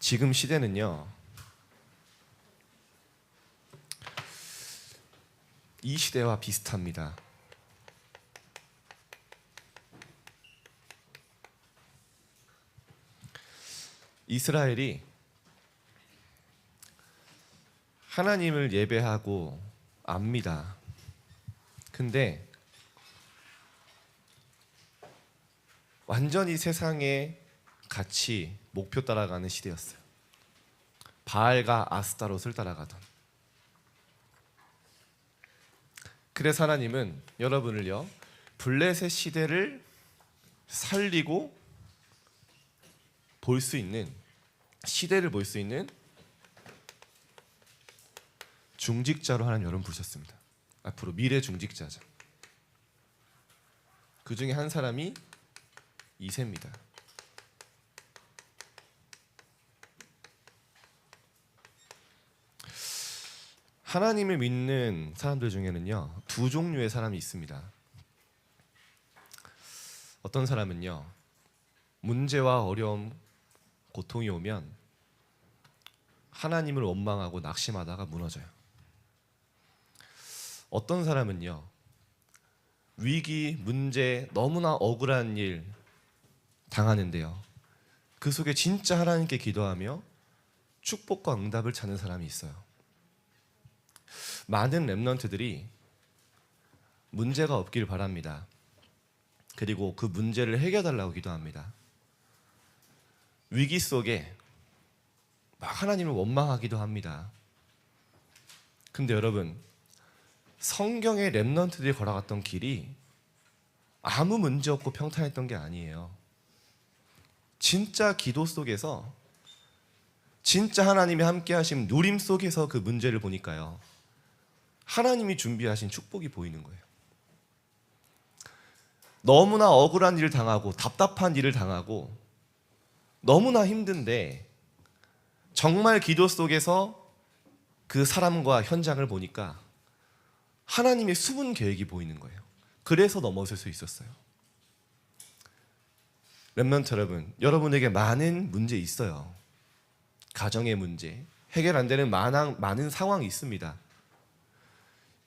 지금 시대는요, 이 시대와 비슷합니다. 이스라엘이 하나님을 예배하고 압니다. 근데 완전히 세상의 가치, 목표 따라가는 시대였어요. 바알과 아스타롯을 따라가던. 그래서 하나님은 여러분을요, 블레셋 시대를 살리고 볼 수 있는, 시대를 볼 수 있는 중직자로 하나님 여러분 부르셨습니다. 앞으로 미래 중직자죠. 그 중에 한 사람이 이새입니다. 하나님을 믿는 사람들 중에는요, 두 종류의 사람이 있습니다. 어떤 사람은요, 문제와 어려움, 고통이 오면 하나님을 원망하고 낙심하다가 무너져요. 어떤 사람은요, 위기, 문제, 너무나 억울한 일 당하는데요, 그 속에 진짜 하나님께 기도하며 축복과 응답을 찾는 사람이 있어요. 많은 렘넌트들이 문제가 없길 바랍니다. 그리고 그 문제를 해결해달라고 기도합니다. 위기 속에 막 하나님을 원망하기도 합니다. 근데 여러분, 성경의 렘넌트들이 걸어갔던 길이 아무 문제 없고 평탄했던 게 아니에요. 진짜 기도 속에서, 진짜 하나님이 함께 하신 누림 속에서 그 문제를 보니까요, 하나님이 준비하신 축복이 보이는 거예요. 너무나 억울한 일을 당하고 답답한 일을 당하고 너무나 힘든데 정말 기도 속에서 그 사람과 현장을 보니까 하나님의 수분 계획이 보이는 거예요. 그래서 넘어설 수 있었어요. 렘넌트 여러분, 여러분에게 많은 문제 있어요. 가정의 문제, 해결 안 되는 많은 상황이 있습니다.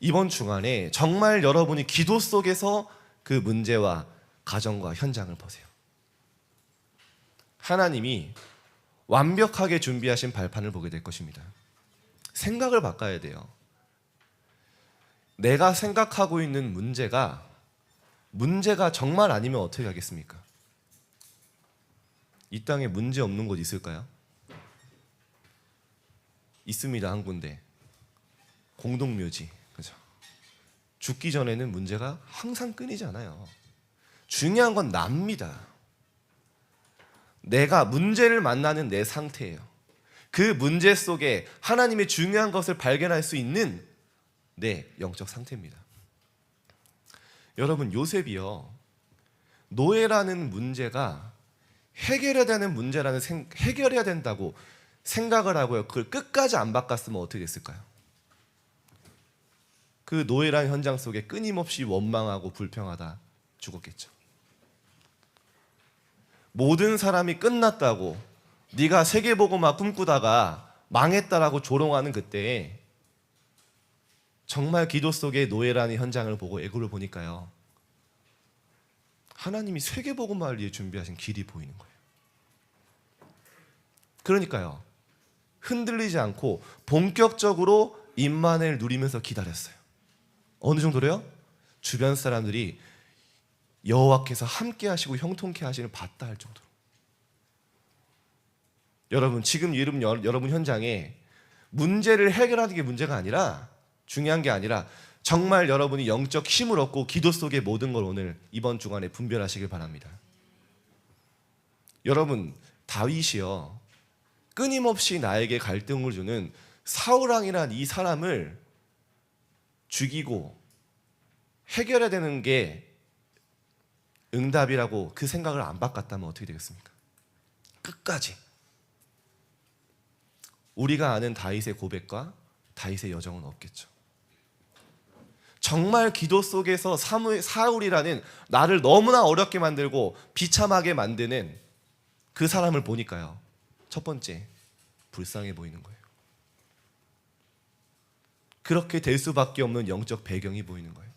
이번 주간에 정말 여러분이 기도 속에서 그 문제와 가정과 현장을 보세요. 하나님이 완벽하게 준비하신 발판을 보게 될 것입니다. 생각을 바꿔야 돼요. 내가 생각하고 있는 문제가 정말 아니면 어떻게 하겠습니까? 이 땅에 문제 없는 곳 있을까요? 있습니다. 한 군데. 공동묘지. 그죠? 죽기 전에는 문제가 항상 끊이지 않아요. 중요한 건 납니다. 내가 문제를 만나는 내 상태예요. 그 문제 속에 하나님의 중요한 것을 발견할 수 있는 내 영적 상태입니다. 여러분, 요셉이요, 노예라는 문제가 해결해야 되는 문제라는 해결해야 된다고 생각을 하고요, 그걸 끝까지 안 바꿨으면 어떻게 됐을까요? 그 노예라는 현장 속에 끊임없이 원망하고 불평하다 죽었겠죠. 모든 사람이 끝났다고, 네가 세계복음화 꿈꾸다가 망했다라고 조롱하는 그때에 정말 기도 속에 노예라는 현장을 보고 애고를 보니까요, 하나님이 세계복음화를 위해 준비하신 길이 보이는 거예요. 그러니까요, 흔들리지 않고 본격적으로 임만을 누리면서 기다렸어요. 어느 정도로요? 주변 사람들이 여호와께서 함께 하시고 형통케 하시는 봤다 할 정도로. 여러분, 지금 여러분 현장에 문제를 해결하는 게 문제가 아니라, 중요한 게 아니라 정말 여러분이 영적 힘을 얻고 기도 속의 모든 걸 오늘 이번 주간에 분별하시길 바랍니다. 여러분, 다윗이요, 끊임없이 나에게 갈등을 주는 사울왕이란 이 사람을 죽이고 해결해야 되는 게 응답이라고 그 생각을 안 바꿨다면 어떻게 되겠습니까? 끝까지. 우리가 아는 다윗의 고백과 다윗의 여정은 없겠죠. 정말 기도 속에서 사울이라는 나를 너무나 어렵게 만들고 비참하게 만드는 그 사람을 보니까요, 첫 번째, 불쌍해 보이는 거예요. 그렇게 될 수밖에 없는 영적 배경이 보이는 거예요.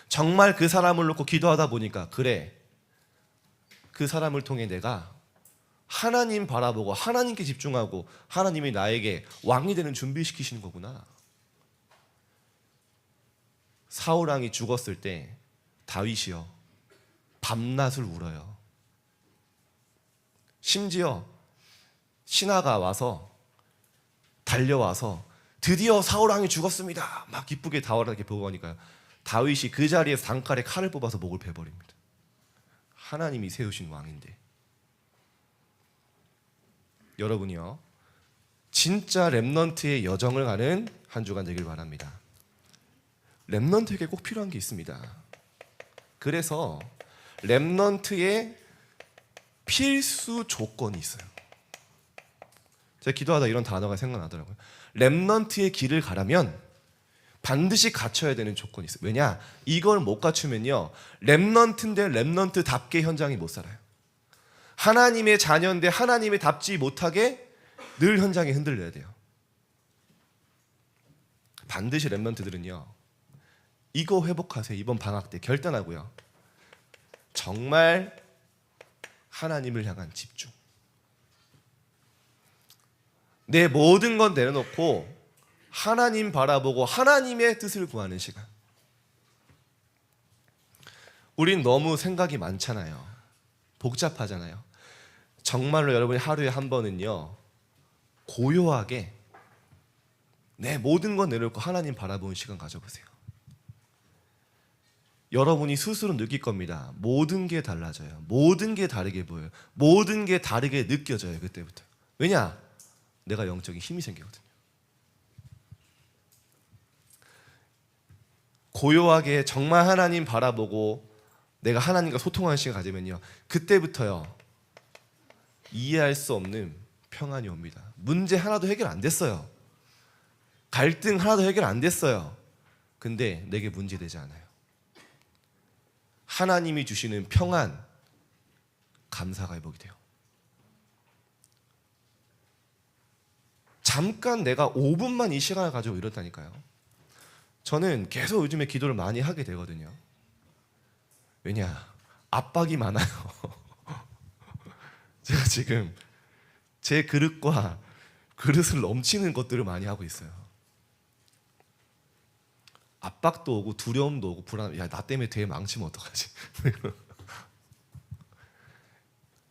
정말 그 사람을 놓고 기도하다 보니까 그래, 그 사람을 통해 내가 하나님 바라보고 하나님께 집중하고 하나님이 나에게 왕이 되는 준비시키시는 거구나. 사울 왕이 죽었을 때 다윗이요 밤낮을 울어요. 심지어 신하가 와서 달려와서 드디어 사울 왕이 죽었습니다. 막 기쁘게 다윗에게 보고하니까요. 다윗이 그 자리에서 단칼에 칼을 뽑아서 목을 베버립니다. 하나님이 세우신 왕인데. 여러분이요, 진짜 렘넌트의 여정을 가는 한 주간 되길 바랍니다. 렘넌트에게 꼭 필요한 게 있습니다. 그래서 렘넌트의 필수 조건이 있어요. 제가 기도하다 이런 단어가 생각나더라고요. 렘넌트의 길을 가려면 반드시 갖춰야 되는 조건이 있어요. 왜냐? 이걸 못 갖추면요, 렘넌트인데 렘넌트답게 현장이 못 살아요. 하나님의 자녀인데 하나님의 답지 못하게 늘 현장이 흔들려야 돼요. 반드시 렘넌트들은요, 이거 회복하세요. 이번 방학 때 결단하고요, 정말 하나님을 향한 집중, 내 모든 건 내려놓고 하나님 바라보고 하나님의 뜻을 구하는 시간. 우린 너무 생각이 많잖아요. 복잡하잖아요. 정말로 여러분이 하루에 한 번은요, 고요하게 내 모든 건 내려놓고 하나님 바라보는 시간 가져보세요. 여러분이 스스로 느낄 겁니다. 모든 게 달라져요. 모든 게 다르게 보여요. 모든 게 다르게 느껴져요. 그때부터. 왜냐? 내가 영적인 힘이 생기거든요. 고요하게 정말 하나님 바라보고 내가 하나님과 소통하는 시간 가지면요, 그때부터요 이해할 수 없는 평안이 옵니다. 문제 하나도 해결 안 됐어요. 갈등 하나도 해결 안 됐어요. 근데 내게 문제되지 않아요. 하나님이 주시는 평안, 감사가 회복이 돼요. 잠깐 내가 5분만 이 시간을 가지고 이렇다니까요. 저는 계속 요즘에 기도를 많이 하게 되거든요. 왜냐? 압박이 많아요. 제가 지금 제 그릇과 그릇을 넘치는 것들을 많이 하고 있어요. 압박도 오고 두려움도 오고 불안. 야, 나 때문에 대회 망치면 어떡하지?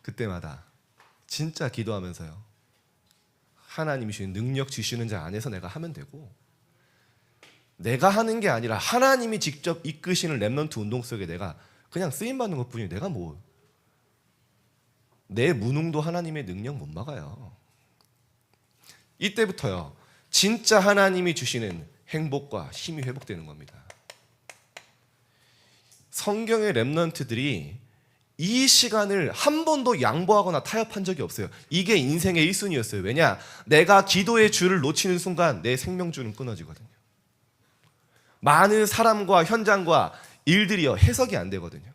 그때마다 진짜 기도하면서요, 하나님이 주신 능력 주시는 자 안에서 내가 하면 되고, 내가 하는 게 아니라 하나님이 직접 이끄시는 렘넌트 운동 속에 내가 그냥 쓰임받는 것뿐이에요. 내가 뭐, 내 무능도 하나님의 능력 못 막아요. 이때부터요, 진짜 하나님이 주시는 행복과 힘이 회복되는 겁니다. 성경의 렘넌트들이 이 시간을 한 번도 양보하거나 타협한 적이 없어요. 이게 인생의 1순위였어요. 왜냐? 내가 기도의 줄을 놓치는 순간 내 생명줄은 끊어지거든요. 많은 사람과 현장과 일들이요, 해석이 안 되거든요.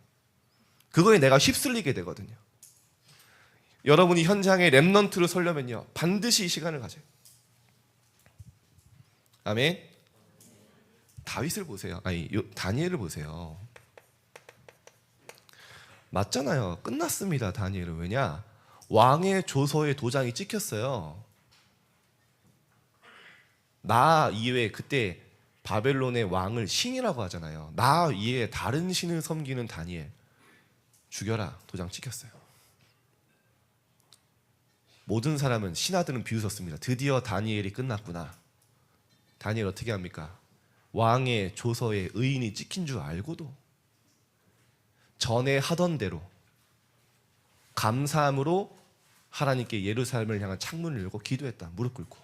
그거에 내가 휩쓸리게 되거든요. 여러분이 현장에 렘넌트로 서려면요, 반드시 이 시간을 가져요. 아멘. 다윗을 보세요. 다니엘을 보세요. 맞잖아요. 끝났습니다. 다니엘은. 왜냐? 왕의 조서에 도장이 찍혔어요. 나 이외에, 그때 바벨론의 왕을 신이라고 하잖아요. 나 이외에 다른 신을 섬기는 다니엘 죽여라. 도장 찍혔어요. 모든 사람은, 신하들은 비웃었습니다. 드디어 다니엘이 끝났구나. 다니엘 어떻게 합니까? 왕의 조서에 의인이 찍힌 줄 알고도 전에 하던 대로 감사함으로 하나님께 예루살렘을 향한 창문을 열고 기도했다. 무릎 꿇고.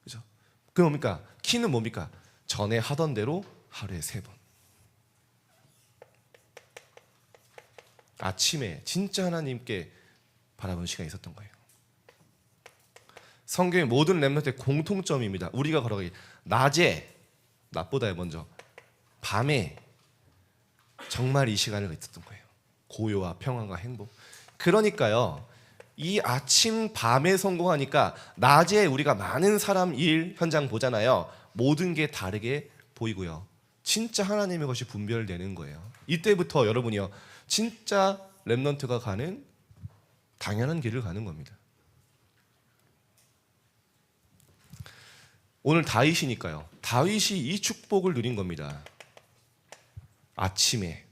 그죠? 그게 뭡니까? 키는 뭡니까? 전에 하던 대로 하루에 3번. 아침에 진짜 하나님께 바라보는 시간이 있었던 거예요. 성경의 모든 렘넌트의 공통점입니다. 우리가 걸어가기 낮에, 낮보다 먼저 밤에 정말 이 시간을 있었던 거예요. 고요와 평안과 행복. 그러니까요, 이 아침 밤에 성공하니까 낮에 우리가 많은 사람 일 현장 보잖아요. 모든 게 다르게 보이고요. 진짜 하나님의 것이 분별되는 거예요. 이때부터 여러분이요, 진짜 렘넌트가 가는 당연한 길을 가는 겁니다. 오늘 다윗이니까요. 다윗이 이 축복을 누린 겁니다. 아침에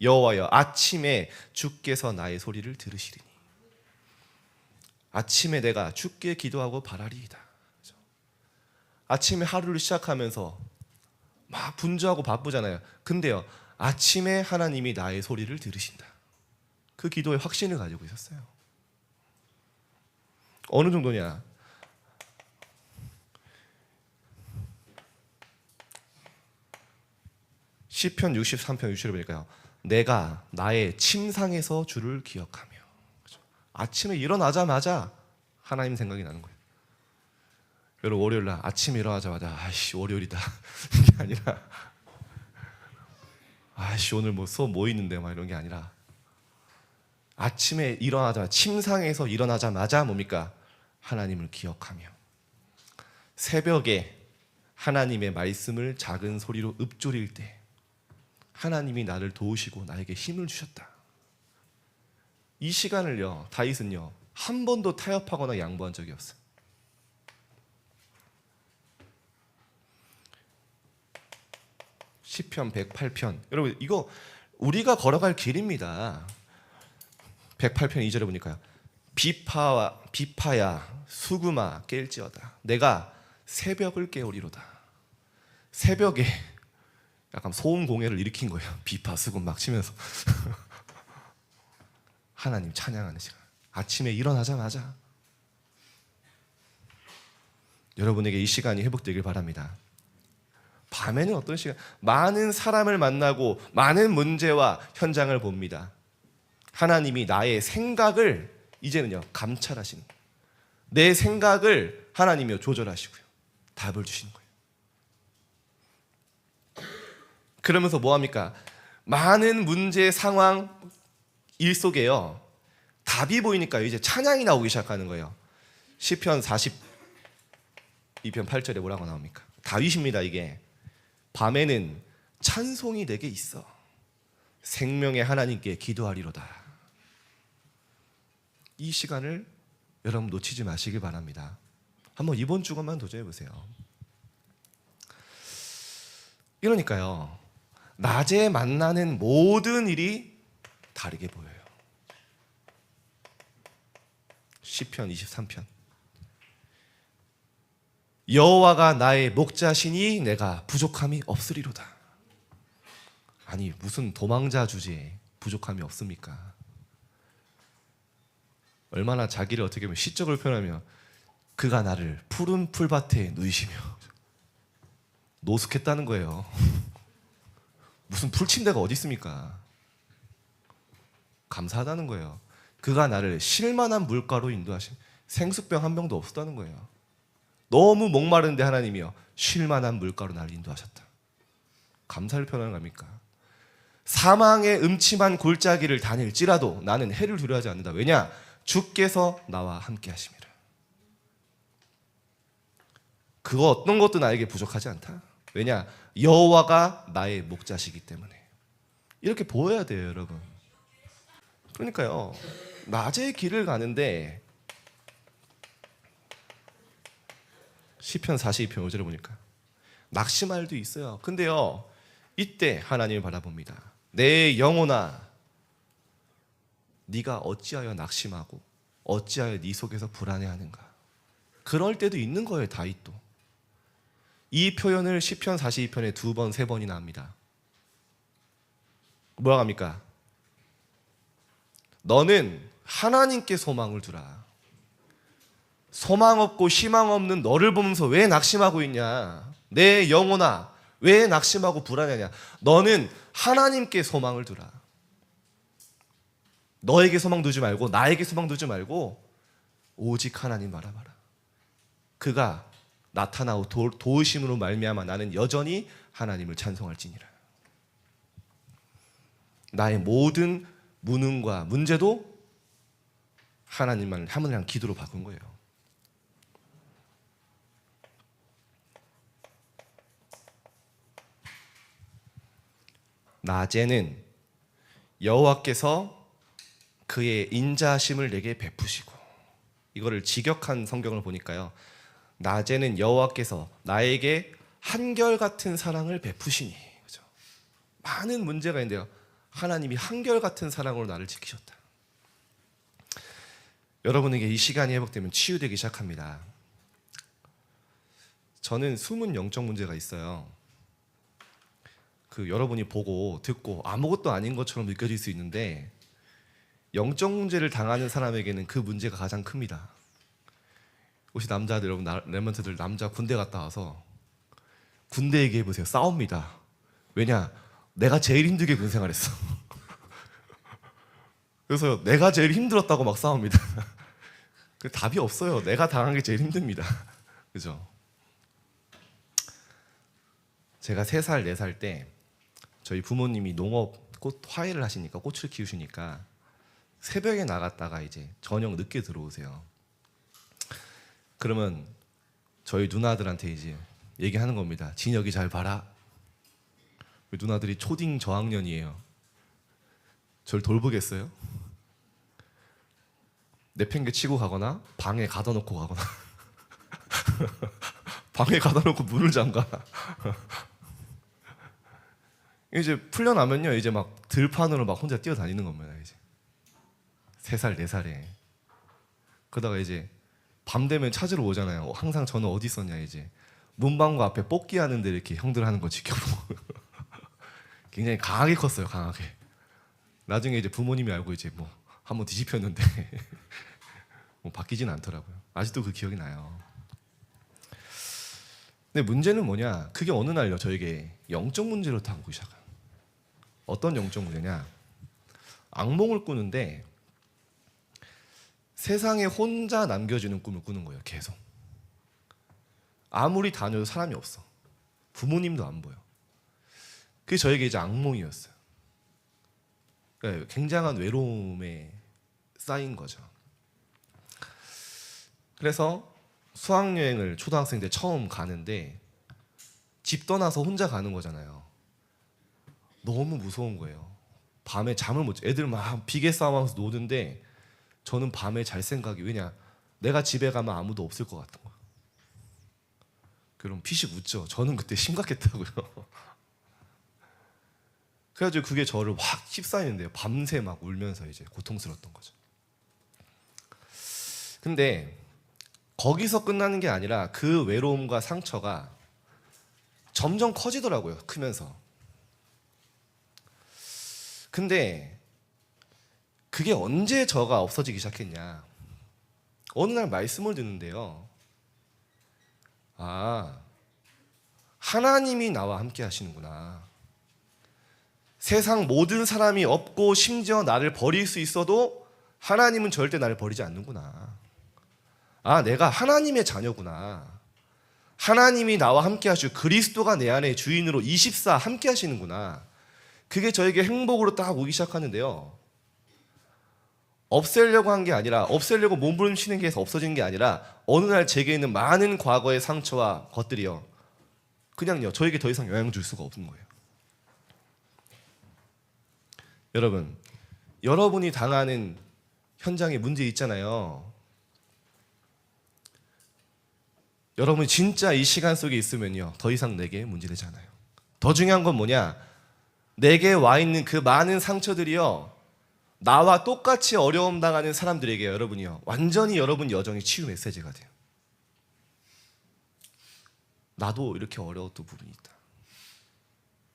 여호와여, 아침에 주께서 나의 소리를 들으시리니. 아침에 내가 주께 기도하고 바라리이다. 아침에 하루를 시작하면서 막 분주하고 바쁘잖아요. 근데요, 아침에 하나님이 나의 소리를 들으신다. 그 기도에 확신을 가지고 있었어요. 어느 정도냐? 시편 63편 6절에 보니까요, 내가 나의 침상에서 주를 기억하며. 아침에 일어나자마자 하나님 생각이 나는 거예요. 여러분, 월요일날 아침에 일어나자마자 아이씨 월요일이다 이게 아니라 아이씨 오늘 뭐 수업 뭐 있는데 막 이런 게 아니라, 아침에 일어나자마자, 침상에서 일어나자마자 뭡니까? 하나님을 기억하며, 새벽에 하나님의 말씀을 작은 소리로 읊조릴 때 하나님이 나를 도우시고 나에게 힘을 주셨다. 이 시간을요, 다윗은요 한 번도 타협하거나 양보한 적이 없어요. 시편 108편, 여러분 이거 우리가 걸어갈 길입니다. 108편 2절에 보니까요, 비파야 수금아 깰지어다. 내가 새벽을 깨우리로다. 새벽에 약간 소음 공해를 일으킨 거예요. 비파 수금 막 치면서 하나님 찬양하는 시간. 아침에 일어나자마자 여러분에게 이 시간이 회복되길 바랍니다. 밤에는 어떤 시간? 많은 사람을 만나고 많은 문제와 현장을 봅니다. 하나님이 나의 생각을 이제는요 감찰하시는 거예요. 내 생각을 하나님이 조절하시고요, 답을 주시는 거예요. 그러면서 뭐합니까? 많은 문제, 상황, 일 속에요 답이 보이니까 이제 찬양이 나오기 시작하는 거예요. 시편 42편 8절에 뭐라고 나옵니까? 다윗입니다. 이게 밤에는 찬송이 내게 있어 생명의 하나님께 기도하리로다. 이 시간을 여러분 놓치지 마시길 바랍니다. 한번 이번 주간만 도전해 보세요. 이러니까요, 낮에 만나는 모든 일이 다르게 보여요. 시편 23편, 여호와가 나의 목자시니 내가 부족함이 없으리로다. 아니 무슨 도망자 주제에 부족함이 없습니까? 얼마나 자기를 어떻게 보면 시적으로 표현하면, 그가 나를 푸른 풀밭에 누이시며. 노숙했다는 거예요. 무슨 풀침대가 어디 있습니까? 감사하다는 거예요. 그가 나를 쉴만한 물가로 인도하신, 생수병 한 병도 없었다는 거예요. 너무 목마른데 하나님이요 쉴만한 물가로 나를 인도하셨다. 감사를 표현하는 겁니까? 사망의 음침한 골짜기를 다닐지라도 나는 해를 두려워하지 않는다. 왜냐? 주께서 나와 함께 하심이라. 그거 어떤 것도 나에게 부족하지 않다. 왜냐? 여호와가 나의 목자시기 때문에. 이렇게 보여야 돼요, 여러분. 그러니까요, 낮의 길을 가는데 시편 42편 5절에 보니까 낙심할도 있어요. 근데요, 이때 하나님을 바라봅니다. 내 영혼아, 네가 어찌하여 낙심하고 어찌하여 네 속에서 불안해하는가. 그럴 때도 있는 거예요. 다윗도 이 표현을 시편 42편에 2번, 3번이나 합니다. 뭐라고 합니까? 너는 하나님께 소망을 두라. 소망 없고 희망 없는 너를 보면서 왜 낙심하고 있냐? 내 영혼아, 왜 낙심하고 불안하냐? 너는 하나님께 소망을 두라. 너에게 소망 두지 말고, 나에게 소망 두지 말고 오직 하나님 바라봐라. 그가 나타나고 도우심으로 말미암아 나는 여전히 하나님을 찬송할지니라. 나의 모든 무능과 문제도 하나님을 기도로 바꾼 거예요. 낮에는 여호와께서 그의 인자하심을 내게 베푸시고, 이거를 직역한 성경을 보니까요, 낮에는 여호와께서 나에게 한결같은 사랑을 베푸시니, 그죠? 많은 문제가 있는데요, 하나님이 한결같은 사랑으로 나를 지키셨다. 여러분에게 이 시간이 회복되면 치유되기 시작합니다. 저는 숨은 영적 문제가 있어요. 여러분이 보고 듣고 아무것도 아닌 것처럼 느껴질 수 있는데, 영적 문제를 당하는 사람에게는 그 문제가 가장 큽니다. 혹시 남자들, 여러분 렘넌트들 남자 군대 갔다 와서 군대 얘기해보세요. 싸웁니다. 왜냐? 내가 제일 힘들게 군 생활했어. 그래서 내가 제일 힘들었다고 막 싸웁니다. 답이 없어요. 내가 당한 게 제일 힘듭니다. 그죠? 제가 3살, 4살 때 저희 부모님이 농업 꽃 화훼를 하시니까, 꽃을 키우시니까 새벽에 나갔다가 이제 저녁 늦게 들어오세요. 그러면 저희 누나들한테 이제 얘기하는 겁니다. 진혁이 잘 봐라. 누나들이 초딩 저학년이에요. 절 돌보겠어요? 내팽개 치고 가거나 방에 가둬놓고 가거나 방에 가둬놓고 문을 잠가. 이제 풀려나면요, 이제 막 들판으로 막 혼자 뛰어다니는 겁니다. 이제 3살, 4살에. 그러다가 이제 밤 되면 찾으러 오잖아요. 항상 저는 어디 있었냐, 이제 문방구 앞에 뽑기 하는데 이렇게 형들 하는 거 지켜보고. 굉장히 강하게 컸어요, 강하게. 나중에 이제 부모님이 알고 이제 뭐 한번 뒤집혔는데 뭐 바뀌진 않더라고요. 아직도 그 기억이 나요. 근데 문제는 뭐냐? 그게 어느 날요, 저에게 영적 문제로 다가오기 시작해요. 어떤 영적 문제냐? 악몽을 꾸는데 세상에 혼자 남겨지는 꿈을 꾸는 거예요. 계속. 아무리 다녀도 사람이 없어. 부모님도 안 보여. 그게 저에게 이제 악몽이었어요. 그러니까 굉장한 외로움에 쌓인 거죠. 그래서 수학여행을 초등학생 때 처음 가는데, 집 떠나서 혼자 가는 거잖아요. 너무 무서운 거예요. 밤에 잠을 못 자. 애들 막 비계 싸움하면서 노는데 저는 밤에 잘 생각이, 왜냐? 내가 집에 가면 아무도 없을 것 같은 거야. 그럼 피식 웃죠. 저는 그때 심각했다고요. 그래가지고 그게 저를 확 휩싸이는데요. 밤새 막 울면서 이제 고통스러웠던 거죠. 근데 거기서 끝나는 게 아니라 그 외로움과 상처가 점점 커지더라고요, 크면서. 근데 그게 언제 저가 없어지기 시작했냐? 어느 날 말씀을 듣는데요, 아, 하나님이 나와 함께 하시는구나. 세상 모든 사람이 없고 심지어 나를 버릴 수 있어도 하나님은 절대 나를 버리지 않는구나. 아, 내가 하나님의 자녀구나. 하나님이 나와 함께 하시고 그리스도가 내 안에 주인으로 24 함께 하시는구나. 그게 저에게 행복으로 딱 오기 시작하는데요, 없애려고 한 게 아니라, 없애려고 몸부림치는 게 해서 없어진 게 아니라, 어느 날 제게 있는 많은 과거의 상처와 것들이요, 그냥요, 저에게 더 이상 영향 줄 수가 없는 거예요. 여러분, 여러분이 당하는 현장에 문제 있잖아요. 여러분이 진짜 이 시간 속에 있으면요, 더 이상 내게 문제되지 않아요. 더 중요한 건 뭐냐? 내게 와 있는 그 많은 상처들이요, 나와 똑같이 어려움 당하는 사람들에게 여러분이요, 완전히 여러분 여정이 치유 메시지가 돼요. 나도 이렇게 어려웠던 부분이 있다.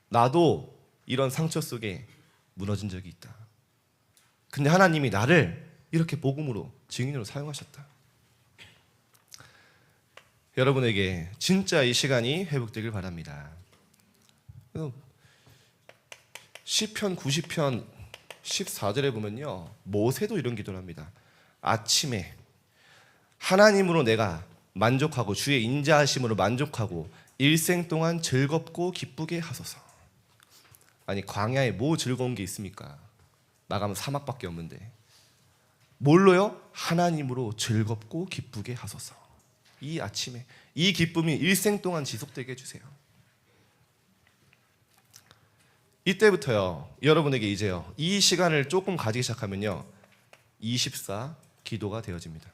나도 이런 상처 속에 무너진 적이 있다. 근데 하나님이 나를 이렇게 복음으로, 증인으로 사용하셨다. 여러분에게 진짜 이 시간이 회복되길 바랍니다. 시편 90편 14절에 보면요, 모세도 이런 기도를 합니다. 아침에 하나님으로 내가 만족하고 주의 인자하심으로 만족하고 일생 동안 즐겁고 기쁘게 하소서. 아니, 광야에 뭐 즐거운 게 있습니까? 나가면 사막밖에 없는데. 뭘로요? 하나님으로 즐겁고 기쁘게 하소서. 이 아침에 이 기쁨이 일생 동안 지속되게 해주세요. 이때부터요, 여러분에게 이제요, 이 시간을 조금 가지기 시작하면요, 24 기도가 되어집니다.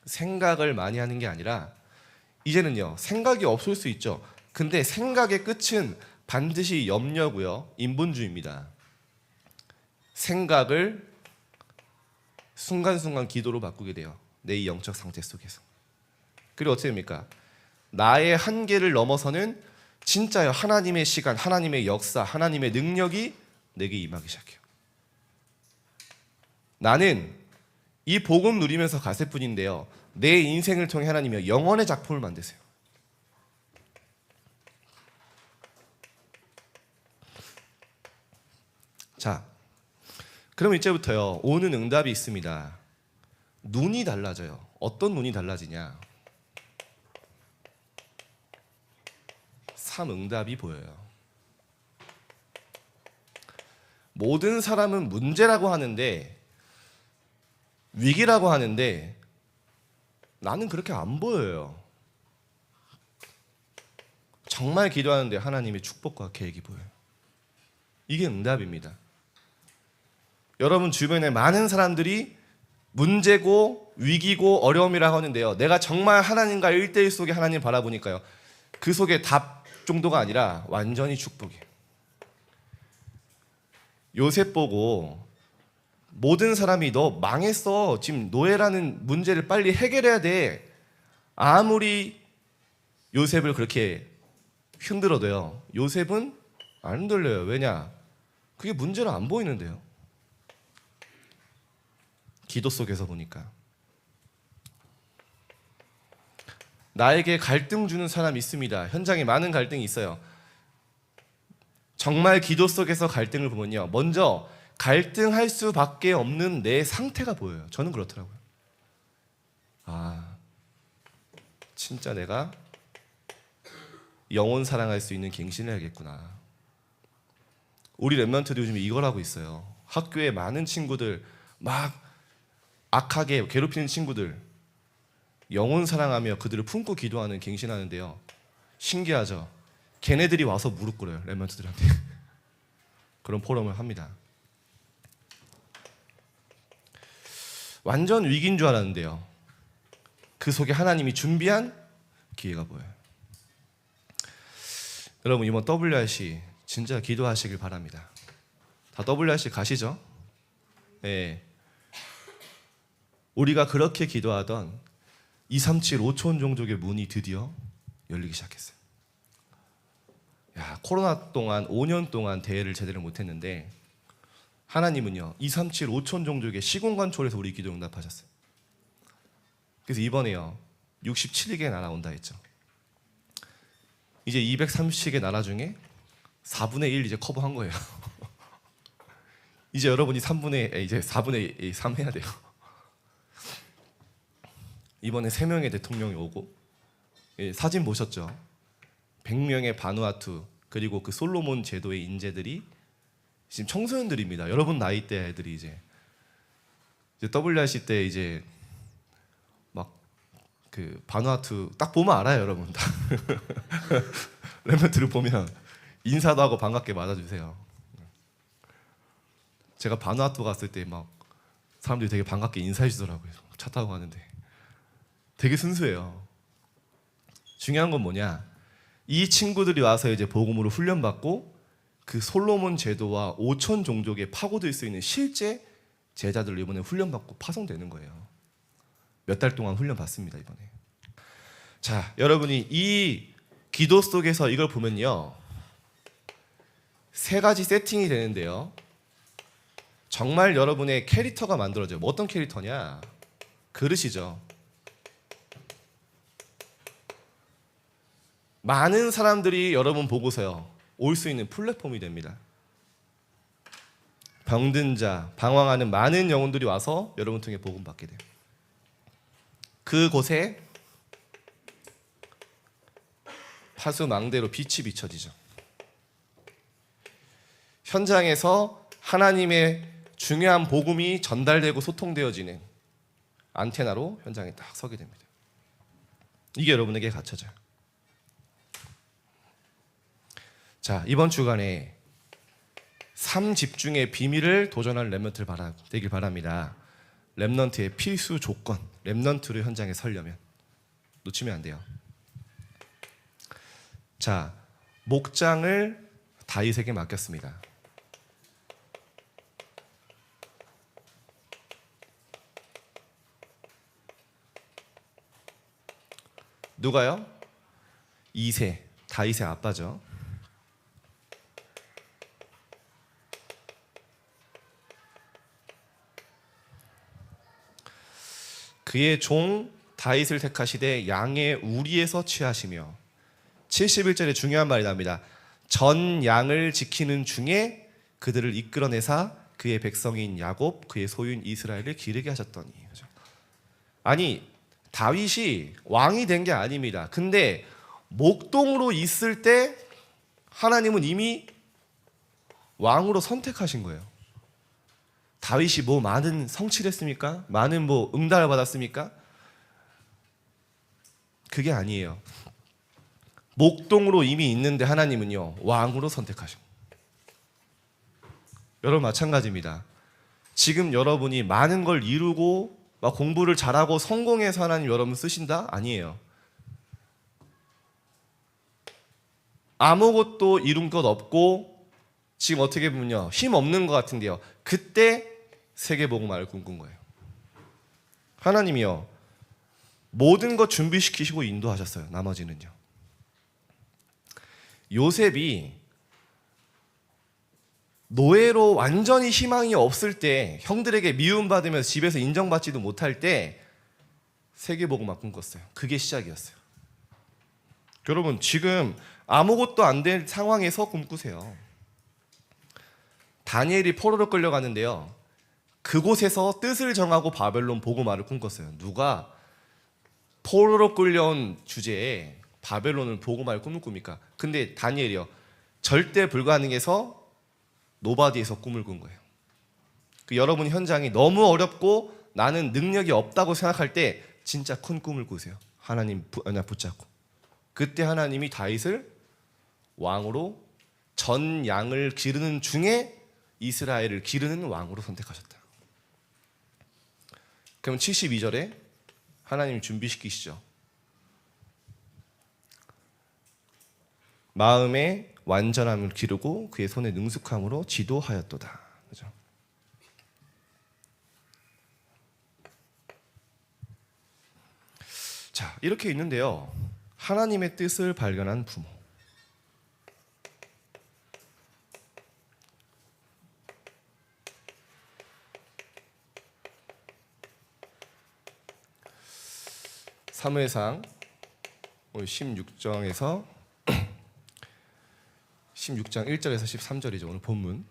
생각을 많이 하는 게 아니라 이제는요, 생각이 없을 수 있죠. 근데 생각의 끝은 반드시 염려고요, 인본주의입니다. 생각을 순간순간 기도로 바꾸게 돼요. 내 이 영적 상태 속에서. 그리고 어떻게 됩니까? 나의 한계를 넘어서는 진짜요, 하나님의 시간, 하나님의 역사, 하나님의 능력이 내게 임하기 시작해요. 나는 이 복음 누리면서 갔을 뿐인데요, 내 인생을 통해 하나님이 영원의 작품을 만드세요. 자, 그럼 이제부터요, 오는 응답이 있습니다. 눈이 달라져요. 어떤 눈이 달라지냐? 3응답이 보여요. 모든 사람은 문제라고 하는데, 위기라고 하는데, 나는 그렇게 안 보여요. 정말 기도하는데 하나님의 축복과 계획이 보여요. 이게 응답입니다. 여러분 주변에 많은 사람들이 문제고 위기고 어려움이라고 하는데요, 내가 정말 하나님과 1대1 속에 하나님 바라보니까요, 그 속에 답 정도가 아니라 완전히 축복이에요. 요셉 보고 모든 사람이 너 망했어, 지금 노예라는 문제를 빨리 해결해야 돼, 아무리 요셉을 그렇게 흔들어도요, 요셉은 안 흔들려요. 왜냐? 그게 문제로 안 보이는데요. 기도 속에서 보니까. 나에게 갈등 주는 사람이 있습니다. 현장에 많은 갈등이 있어요. 정말 기도 속에서 갈등을 보면요, 먼저 갈등할 수밖에 없는 내 상태가 보여요. 저는 그렇더라고요. 아, 진짜 내가 영혼 사랑할 수 있는 갱신을 해야겠구나. 우리 랩런트도 요즘 이걸 하고 있어요. 학교에 많은 친구들, 막 악하게 괴롭히는 친구들, 영혼 사랑하며 그들을 품고 기도하는 갱신하는데요, 신기하죠? 걔네들이 와서 무릎 꿇어요, 랩런트들한테. 그런 포럼을 합니다. 완전 위기인 줄 알았는데요, 그 속에 하나님이 준비한 기회가 보여요. 여러분 이번 WRC 진짜 기도하시길 바랍니다. 다 WRC 가시죠? 네. 우리가 그렇게 기도하던 237 5천 종족의 문이 드디어 열리기 시작했어요. 야, 코로나 동안 5년 동안 대회를 제대로 못했는데 하나님은요, 237 5천 종족의 시공간 초월해서 우리 기도 응답하셨어요. 그래서 이번에요, 67개 나라 온다 했죠. 이제 230개 나라 중에 4분의 1 이제 커버한 거예요. 이제 여러분이 이제 4분의 3 해야 돼요. 이번에 3명의 대통령이 오고, 사진 보셨죠? 100명의 바누아투, 그리고 그 솔로몬 제도의 인재들이 지금 청소년들입니다. 여러분 나이대 애들이 이제 WRC 때 이제 막 그 바누아투 딱 보면 알아요, 여러분. 랩런트를 보면 인사도 하고 반갑게 맞아주세요. 제가 바누아투 갔을 때 막 사람들이 되게 반갑게 인사해 주더라고요. 차 타고 가는데 되게 순수해요. 중요한 건 뭐냐? 이 친구들이 와서 이제 복음으로 훈련받고 그 솔로몬 제도와 5천 종족에 파고들 수 있는 실제 제자들로 이번에 훈련받고 파송되는 거예요. 몇 달 동안 훈련받습니다, 이번에. 자, 여러분이 이 기도 속에서 이걸 보면요, 3가지 세팅이 되는데요, 정말 여러분의 캐릭터가 만들어져요. 뭐 어떤 캐릭터냐? 그릇이죠. 많은 사람들이 여러분 보고서요, 올 수 있는 플랫폼이 됩니다. 병든 자, 방황하는 많은 영혼들이 와서 여러분 통해 복음 받게 돼요. 그곳에 파수망대로 빛이 비춰지죠. 현장에서 하나님의 중요한 복음이 전달되고 소통되어지는 안테나로 현장에 딱 서게 됩니다. 이게 여러분에게 갇혀져요. 자, 이번 주간에 삶 집중의 비밀을 도전할 렘넌트 되길 바랍니다. 렘넌트의 필수 조건, 렘넌트로 현장에 서려면 놓치면 안 돼요. 자, 목장을 다윗에게 맡겼습니다. 누가요? 이세, 다윗의 아빠죠. 그의 종 다윗을 택하시되 양의 우리에서 취하시며 71절에 중요한 말이 나옵니다. 전 양을 지키는 중에 그들을 이끌어내사 그의 백성인 야곱 그의 소유인 이스라엘을 기르게 하셨더니. 그렇죠? 아니 다윗이 왕이 된 게 아닙니다. 근데 목동으로 있을 때 하나님은 이미 왕으로 선택하신 거예요. 다윗이 뭐 많은 성취를 했습니까? 많은 뭐 응답을 받았습니까? 그게 아니에요. 목동으로 이미 있는데 하나님은요 왕으로 선택하신 거예요. 여러분 마찬가지입니다. 지금 여러분이 많은 걸 이루고 막 공부를 잘하고 성공해서 하나님 여러분 쓰신다? 아니에요. 아무것도 이룬 것 없고 지금 어떻게 보면요 힘 없는 것 같은데요. 그때 세계복음화를 꿈꾼 거예요. 하나님이요 모든 것 준비시키시고 인도하셨어요. 나머지는요. 요셉이 노예로 완전히 희망이 없을 때, 형들에게 미움받으면서 집에서 인정받지도 못할 때 세계복음화 꿈꿨어요. 그게 시작이었어요. 여러분 지금 아무것도 안 된 상황에서 꿈꾸세요. 다니엘이 포로로 끌려가는데요. 그곳에서 뜻을 정하고 바벨론 복음화를 꿈꿨어요. 누가 포로로 끌려온 주제에 바벨론을 복음화를 꿈을 꿉니까? 근데 다니엘이요. 절대 불가능해서 노바디에서 꿈을 꾼 거예요. 여러분 현장이 너무 어렵고 나는 능력이 없다고 생각할 때 진짜 큰 꿈을 꾸세요. 하나님 붙잡고. 그때 하나님이 다윗을 왕으로 전 양을 기르는 중에 이스라엘을 기르는 왕으로 선택하셨다. 그럼 72절에 하나님이 준비시키시죠. 마음에 완전함을 기르고 그의 손에 능숙함으로 지도하였도다. 그죠? 자, 이렇게 있는데요. 하나님의 뜻을 발견한 부모. 사무엘상 16장에서 16장 1절에서 13절이죠. 오늘 본문.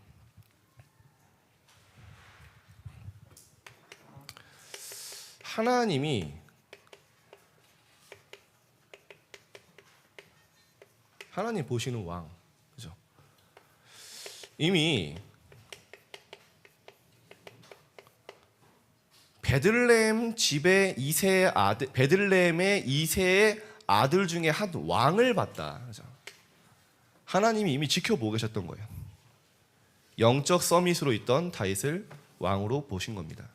하나님이 하나님 보시는 왕. 그죠? 이미 베들레헴 집의 이세의 아들, 베들레헴의 이세의 아들 중에 한 왕을 봤다. 그죠? 하나님이 이미 지켜보고 계셨던 거예요. 영적 서밋으로 있던 다윗을 왕으로 보신 겁니다.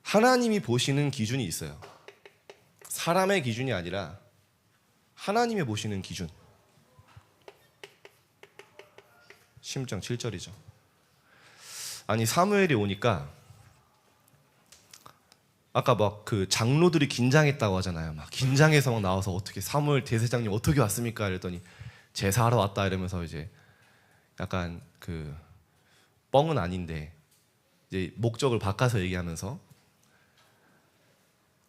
하나님이 보시는 기준이 있어요. 사람의 기준이 아니라 하나님이 보시는 기준. 16장 7절이죠. 아니 사무엘이 오니까 아까 막 그 장로들이 긴장했다고 하잖아요. 막 긴장해서 막 나와서 어떻게 사무엘 대제사장님 어떻게 왔습니까? 이랬더니 제사하러 왔다 이러면서 이제 약간 그 뻥은 아닌데 이제 목적을 바꿔서 얘기하면서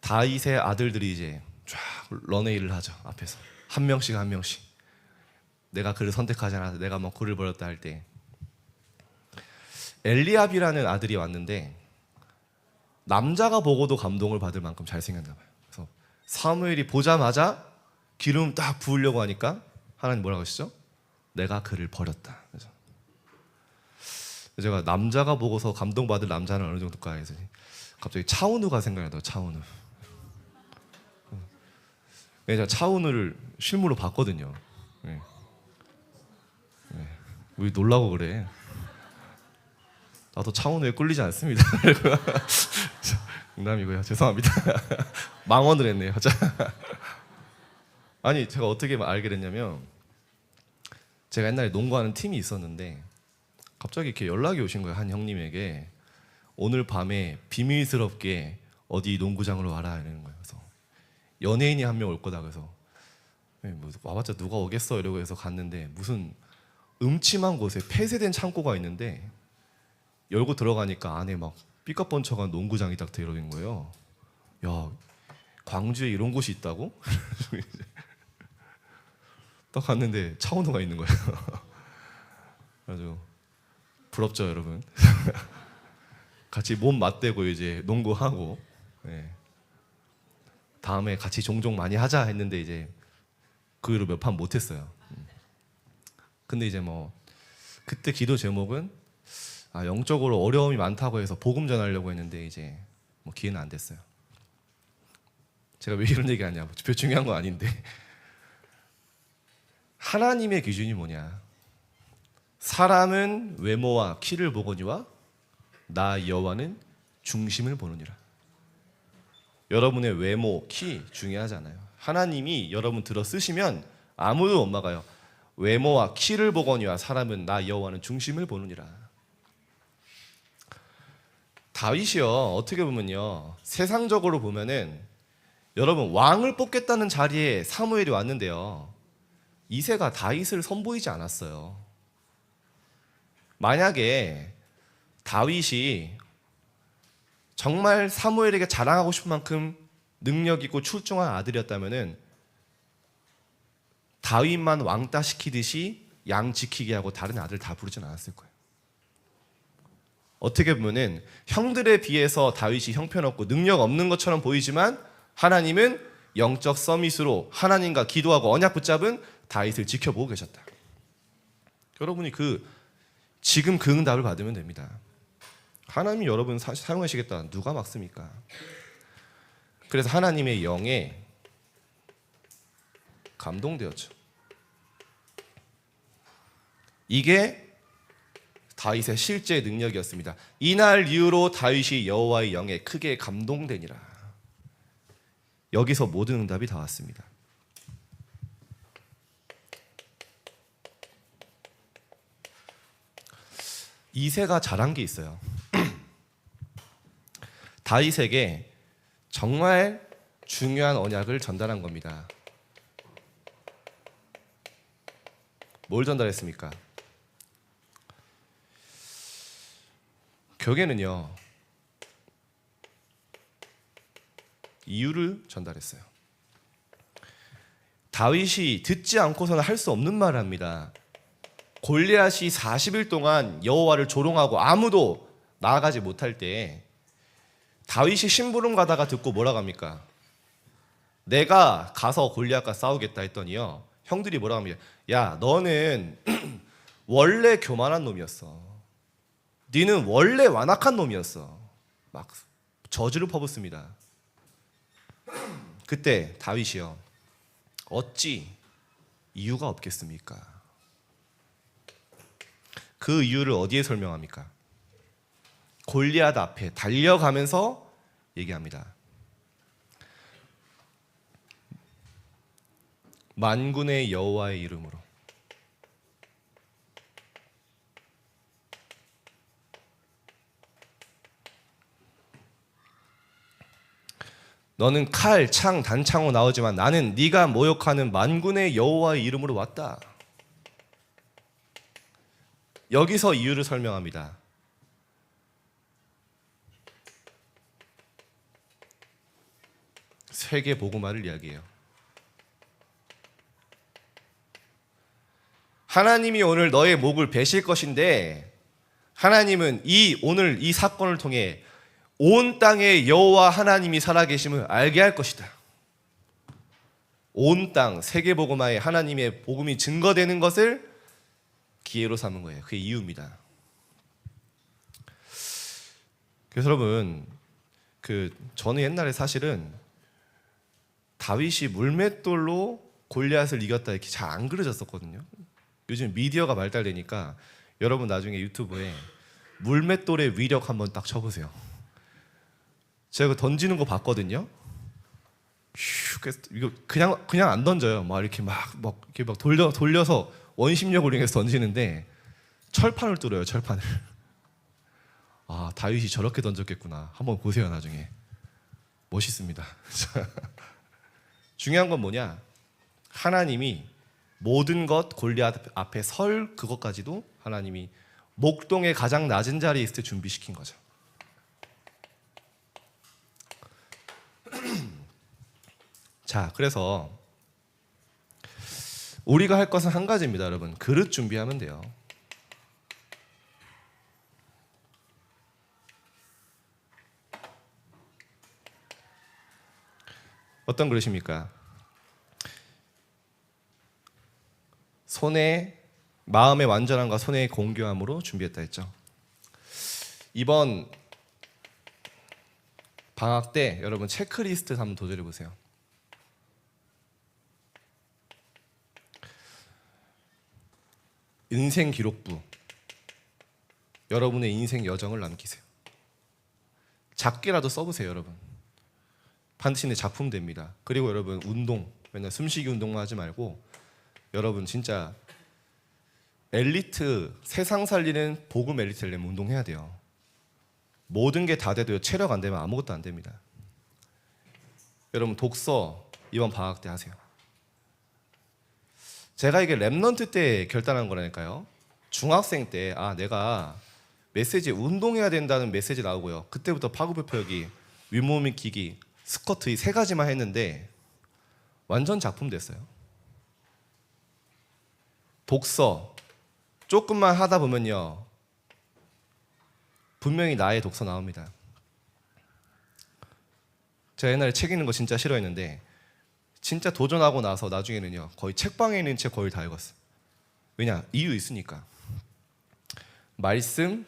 다윗의 아들들이 이제 쫙 런웨이를 하죠. 앞에서 한 명씩 한 명씩 내가 그를 선택하지 않아서 내가 뭐 그를 버렸다 할 때 엘리압이라는 아들이 왔는데 남자가 보고도 감동을 받을 만큼 잘생겼나 봐요. 그래서 사무엘이 보자마자 기름 딱 부으려고 하니까 하나님 뭐라고 하시죠? 내가 그를 버렸다. 그래서 제가 남자가 보고서 감동받을 남자는 어느 정도일까 해서 갑자기 차은우가 생각나요. 차은우. 제가 차은우를 실물로 봤거든요. 네. 네. 왜 놀라고 그래? 나도 차은우에 꿀리지 않습니다. 농담이고요. 죄송합니다. 망언을 했네요. 아니 제가 어떻게 알게 됐냐면 제가 옛날에 농구하는 팀이 있었는데 갑자기 이렇게 연락이 오신 거예요. 한 형님에게 오늘 밤에 비밀스럽게 어디 농구장으로 와라 이러는 거예요. 그래서 연예인이 한 명 올 거다. 그래서 뭐 와봤자 누가 오겠어 이러고 해서 갔는데 무슨 음침한 곳에 폐쇄된 창고가 있는데 열고 들어가니까 안에 막 삐까뻔쩍한 농구장이 딱 들어있는 거예요. 야, 광주에 이런 곳이 있다고? 딱 갔는데 차은우가 있는 거예요. 아주 부럽죠, 여러분. 같이 몸 맞대고 이제 농구하고, 네. 다음에 같이 종종 많이 하자 했는데 이제 그 이후로 몇 판 못했어요. 근데 이제 뭐 그때 기도 제목은 영적으로 어려움이 많다고 해서 복음 전하려고 했는데 이제 뭐 기회는 안 됐어요. 제가 왜 이런 얘기 하냐? 별 중요한 건 아닌데 하나님의 기준이 뭐냐? 사람은 외모와 키를 보거니와 나 여호와는 중심을 보느니라. 여러분의 외모, 키 중요하잖아요. 하나님이 여러분 들어 쓰시면 아무도 못 막아요. 외모와 키를 보거니와 사람은 나 여호와는 중심을 보느니라. 다윗이요, 어떻게 보면요, 세상적으로 보면은 여러분 왕을 뽑겠다는 자리에 사무엘이 왔는데요, 이새가 다윗을 선보이지 않았어요. 만약에 다윗이 정말 사무엘에게 자랑하고 싶은 만큼 능력 있고 출중한 아들이었다면은 다윗만 왕따 시키듯이 양 지키게 하고 다른 아들 다 부르진 않았을 거예요. 어떻게 보면은 형들에 비해서 다윗이 형편없고 능력 없는 것처럼 보이지만 하나님은 영적 서밋으로 하나님과 기도하고 언약 붙잡은 다윗을 지켜보고 계셨다. 여러분이 지금 그 응답을 받으면 됩니다. 하나님이 여러분 사용하시겠다. 누가 막습니까? 그래서 하나님의 영에 감동되었죠. 이게 다윗의 실제 능력이었습니다. 이날 이후로 다윗이 여호와의 영에 크게 감동되니라. 여기서 모든 응답이 다 왔습니다. 이새가 잘한 게 있어요. 다윗에게 정말 중요한 언약을 전달한 겁니다. 뭘 전달했습니까? 결국에는요, 이유를 전달했어요. 다윗이 듣지 않고서는 할 수 없는 말을 합니다. 골리앗이 40일 동안 여호와를 조롱하고 아무도 나아가지 못할 때 다윗이 심부름 가다가 듣고 뭐라고 합니까? 내가 가서 골리앗과 싸우겠다 했더니요, 형들이 뭐라고 합니까? 야, 너는 원래 교만한 놈이었어. 너는 원래 완악한 놈이었어. 막 저주를 퍼붓습니다. 그때 다윗이요, 어찌 이유가 없겠습니까? 그 이유를 어디에 설명합니까? 골리앗 앞에 달려가면서 얘기합니다. 만군의 여호와의 이름으로. 너는 칼, 창, 단창으로 나오지만 나는 네가 모욕하는 만군의 여호와의 이름으로 왔다. 여기서 이유를 설명합니다. 세계 복음화를 이야기해요. 하나님이 오늘 너의 목을 베실 것인데 하나님은 오늘 이 사건을 통해 온 땅에 여호와 하나님이 살아계심을 알게 할 것이다. 온 땅 세계 복음화에 하나님의 복음이 증거되는 것을 기회로 삼은 거예요. 그게 이유입니다. 그래서 여러분 저는 옛날에 사실은 다윗이 물맷돌로 골리앗을 이겼다 이렇게 잘 안 그려졌었거든요. 요즘 미디어가 발달되니까 여러분 나중에 유튜브에 물맷돌의 위력 한번 딱 쳐보세요. 제가 던지는 거 봤거든요. 이거 그냥 안 던져요. 막 이렇게 이렇게 막 돌려서 원심력을 이용해서 던지는데 철판을 뚫어요. 철판을. 아, 다윗이 저렇게 던졌겠구나. 한번 보세요 나중에. 멋있습니다. 중요한 건 뭐냐? 하나님이 모든 것 골리앗 앞에 설 그것까지도 하나님이 목동의 가장 낮은 자리에 있을 때 준비시킨 거죠. 자, 그래서 우리가 할 것은 한 가지입니다, 여러분. 그릇 준비하면 돼요. 어떤 그릇입니까? 손에 마음의 완전함과 손의 공교함으로 준비했다 했죠. 이번 방학 때 여러분 체크리스트 한번 도전해 보세요. 인생 기록부. 여러분의 인생 여정을 남기세요. 작게라도 써보세요, 여러분. 반드시 내 작품 됩니다. 그리고 여러분 운동, 맨날 숨쉬기 운동만 하지 말고 여러분 진짜 엘리트, 세상 살리는 복음 엘리트 되려면 운동해야 돼요. 모든 게 다 돼도요, 체력 안 되면 아무것도 안 됩니다. 여러분 독서 이번 방학 때 하세요. 제가 이게 랩넌트 때 결단한 거라니까요. 중학생 때 내가 메시지 운동해야 된다는 메시지 나오고요. 그때부터 파고표표기, 윗몸 익히기, 스쿼트 이 세 가지만 했는데 완전 작품 됐어요. 독서 조금만 하다 보면요, 분명히 나의 독서 나옵니다. 제가 옛날에 책 읽는 거 진짜 싫어했는데 진짜 도전하고 나서 나중에는요 거의 책방에 있는 책 거의 다 읽었어요. 왜냐? 이유 있으니까. 말씀,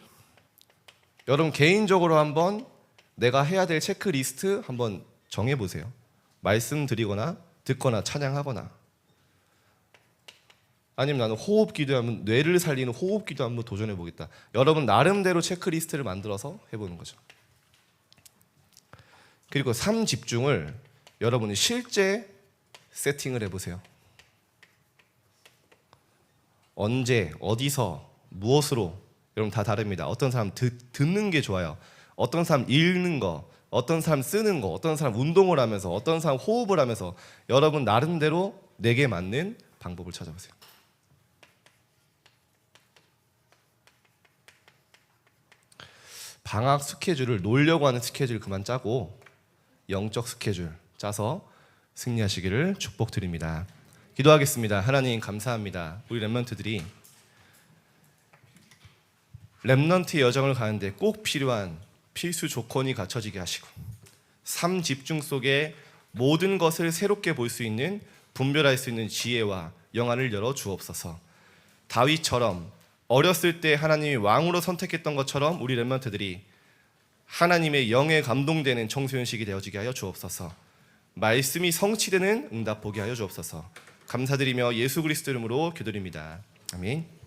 여러분 개인적으로 한번 내가 해야 될 체크리스트 한번 정해보세요. 말씀 드리거나 듣거나 찬양하거나, 아니면 나는 호흡 기도하면 뇌를 살리는 호흡 기도 한번 도전해 보겠다. 여러분 나름대로 체크리스트를 만들어서 해보는 거죠. 그리고 삶 집중을 여러분이 실제 세팅을 해보세요. 언제, 어디서, 무엇으로, 여러분 다 다릅니다. 어떤 사람 듣는 게 좋아요. 어떤 사람 읽는 거, 어떤 사람 쓰는 거, 어떤 사람 운동을 하면서, 어떤 사람 호흡을 하면서, 여러분 나름대로 내게 맞는 방법을 찾아보세요. 방학 스케줄을 놀려고 하는 스케줄 그만 짜고 영적 스케줄 짜서 승리하시기를 축복드립니다. 기도하겠습니다. 하나님 감사합니다. 우리 랩런트들이 랩런트 여정을 가는데 꼭 필요한 필수 조건이 갖춰지게 하시고 삶 집중 속에 모든 것을 새롭게 볼 수 있는, 분별할 수 있는 지혜와 영안을 열어 주옵소서. 다윗처럼 어렸을 때 하나님이 왕으로 선택했던 것처럼 우리 랩런트들이 하나님의 영에 감동되는 청소년식이 되어지게 하여 주옵소서. 말씀이 성취되는 응답 보게 하여 주옵소서. 감사드리며 예수 그리스도 이름으로 기도드립니다. 아멘.